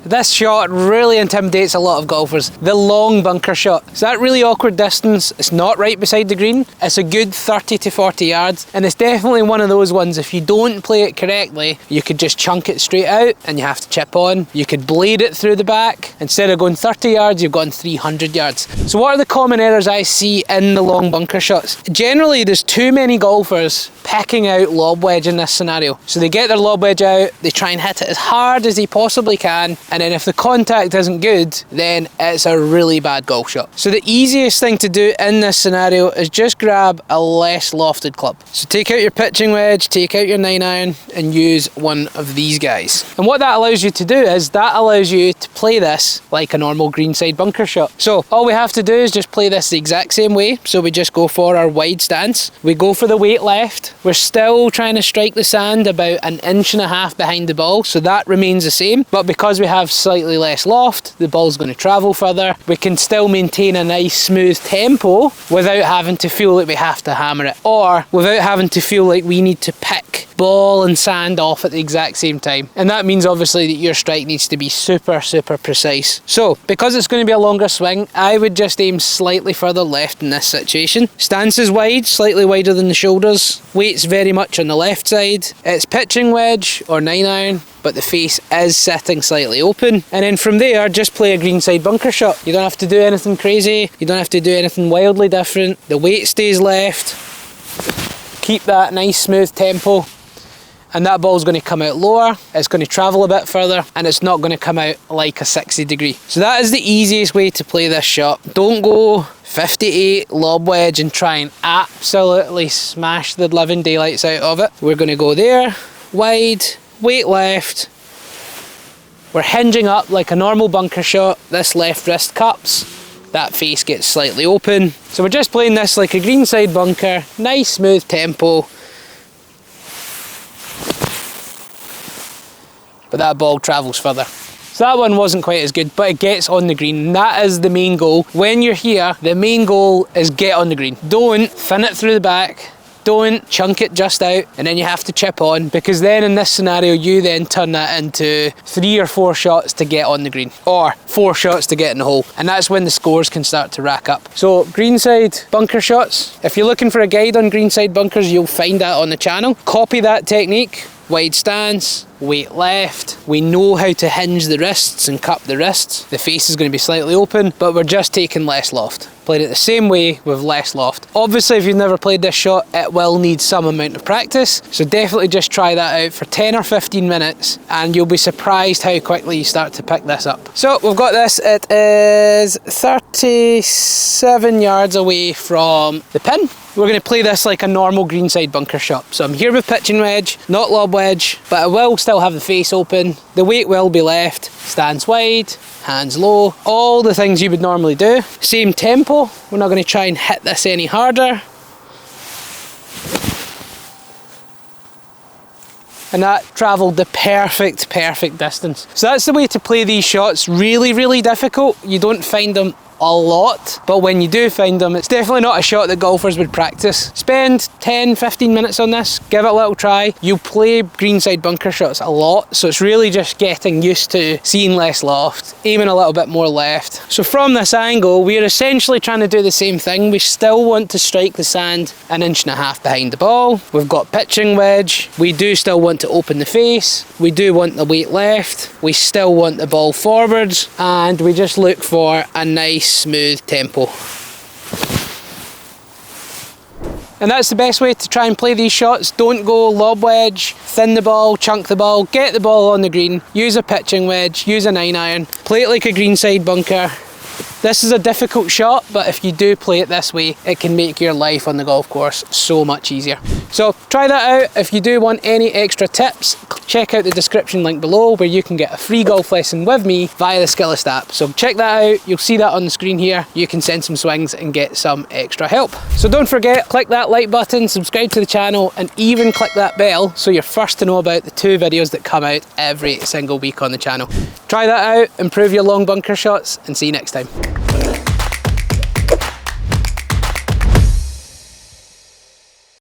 This shot really intimidates a lot of golfers, the long bunker shot. It's that really awkward distance, it's not right beside the green, it's a good 30 to 40 yards, and it's definitely one of those ones, if you don't play it correctly, you could just chunk it straight out and you have to chip on. You could blade it through the back. Instead of going 30 yards, you've gone 300 yards. So what are the common errors I see in the long bunker shots? Generally, there's too many golfers picking out lob wedge in this scenario. So they get their lob wedge out, they try and hit it as hard as they possibly can, and then if the contact isn't good, then it's a really bad golf shot. So the easiest thing to do in this scenario is just grab a less lofted club. So take out your pitching wedge, take out your 9-iron, and use one of these guys. And what that allows you to do is that allows you to play this like a normal greenside bunker shot. So all we have to do is just play this the exact same way. So we just go for our wide stance. We go for the weight left. We're still trying to strike the sand about 1.5 inches behind the ball, so that remains the same. But because we have slightly less loft, the ball's going to travel further. We can still maintain a nice smooth tempo without having to feel like we have to hammer it, or without having to feel like we need to pick ball and sand off at the exact same time. And that means obviously that your strike needs to be super precise. So because it's going to be a longer swing, I would just aim slightly further left in this situation. Stance is wide, slightly wider than the shoulders. Weight's very much on the left side. It's pitching wedge or 9-iron, but the face is sitting slightly open. And then from there, just play a greenside bunker shot. You don't have to do anything crazy. You don't have to do anything wildly different. The weight stays left. Keep that nice smooth tempo. And that ball's going to come out lower, it's going to travel a bit further, and it's not going to come out like a 60 degree. So that is the easiest way to play this shot. Don't go 58 lob wedge and try and absolutely smash the living daylights out of it. We're going to go there, wide, weight left. We're hinging up like a normal bunker shot. This left wrist cups, that face gets slightly open. So we're just playing this like a greenside bunker, nice smooth tempo. But that ball travels further. So that one wasn't quite as good, but it gets on the green. That is the main goal. When you're here, the main goal is get on the green. Don't thin it through the back. Don't chunk it just out, and then you have to chip on, because then in this scenario, you then turn that into 3 or 4 shots to get on the green, or 4 shots to get in the hole. And that's when the scores can start to rack up. So greenside bunker shots, if you're looking for a guide on greenside bunkers, you'll find that on the channel. Copy that technique. Wide stance, weight left. We know how to hinge the wrists and cup the wrists. The face is going to be slightly open, but we're just taking less loft. Playing it the same way with less loft. Obviously, if you've never played this shot, it will need some amount of practice. So definitely just try that out for 10 or 15 minutes and you'll be surprised how quickly you start to pick this up. So we've got this, it is 37 yards away from the pin. We're going to play this like a normal greenside bunker shot. So I'm here with pitching wedge, not lob wedge, but I will still have the face open. The weight will be left, stance wide, hands low, all the things you would normally do. Same tempo, we're not going to try and hit this any harder. And that travelled the perfect distance. So that's the way to play these shots. Really difficult. You don't find them a lot, but when you do find them, it's definitely not a shot that golfers would practice. Spend 10-15 minutes on this, give it a little try. You'll play greenside bunker shots a lot, so it's really just getting used to seeing less loft, aiming a little bit more left. So from this angle, we're essentially trying to do the same thing. We still want to strike the sand 1.5 inches behind the ball. We've got pitching wedge. We do still want to open the face. We do want the weight left. We still want the ball forwards, and we just look for a nice smooth tempo. And that's the best way to try and play these shots. Don't go lob wedge, thin the ball, chunk the ball, get the ball on the green, use a pitching wedge, use a 9-iron, play it like a greenside bunker. This is a difficult shot, but if you do play it this way, it can make your life on the golf course so much easier. So try that out. If you do want any extra tips, check out the description link below where you can get a free golf lesson with me via the Skillest app. So check that out. You'll see that on the screen here. You can send some swings and get some extra help. So don't forget, click that like button, subscribe to the channel, and even click that bell so you're first to know about the 2 videos that come out every single week on the channel. Try that out, improve your long bunker shots, and see you next time.